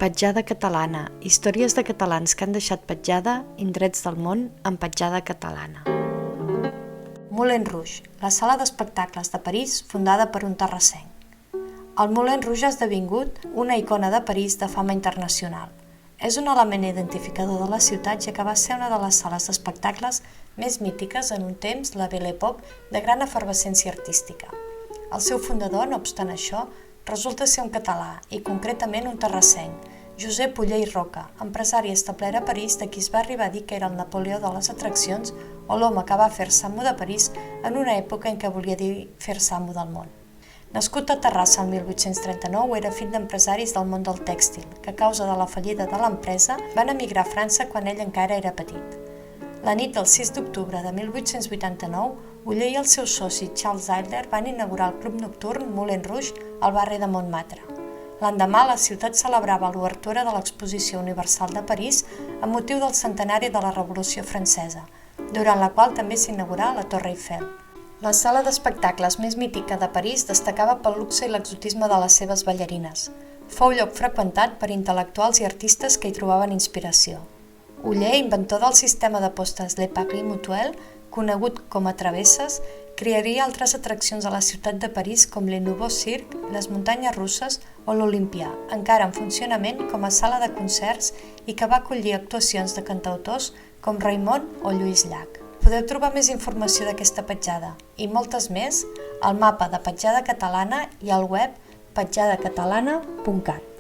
Petjada catalana, històries de catalans que han deixat petjada, indrets del món en petjada catalana. Moulin Rouge, la sala d'espectacles de París fundada per un terrassenc. El Moulin Rouge ha esdevingut una icona de París de fama internacional. És un element identificador de la ciutat, ja que va ser una de les sales d'espectacles més mítiques en un temps, la Belle Époque, de gran efervescència artística. El seu fundador, no obstant això, resulta ser un català i concretament un terrassenc, Josep Oller i Roca, empresari establert a París de qui es va arribar a dir que era el Napoleó de les atraccions o l'home que va fer-se amo de París en una època en què volia dir fer-se amo del món. Nascut a Terrassa el 1839, era fill d'empresaris del món del tèxtil, que a causa de la fallida de l'empresa van emigrar a França quan ell encara era petit. La nit del 6 d'octubre de 1889, Oller i el seu soci Charles Idler van inaugurar el club nocturn Moulin Rouge al barri de Montmartre. L'endemà, la ciutat celebrava l'obertura de l'Exposició Universal de París amb motiu del centenari de la Revolució Francesa, durant la qual també s'inaugurà la Torre Eiffel. La sala d'espectacles més mítica de París destacava pel luxe i l'exotisme de les seves ballarines. Fou lloc freqüentat per intel·lectuals i artistes que hi trobaven inspiració. Oller, inventor del sistema de postes Le Paris Mutuel, conegut com a travesses, crearia altres atraccions a la ciutat de París com le Nouveau Cirque, les muntanyes russes o l'Olympia, encara en funcionament com a sala de concerts i que va acollir actuacions de cantautors com Raimon o Lluís Llach. Podeu trobar més informació d'aquesta petjada i moltes més al mapa de Petjada Catalana i al web petjadacatalana.cat.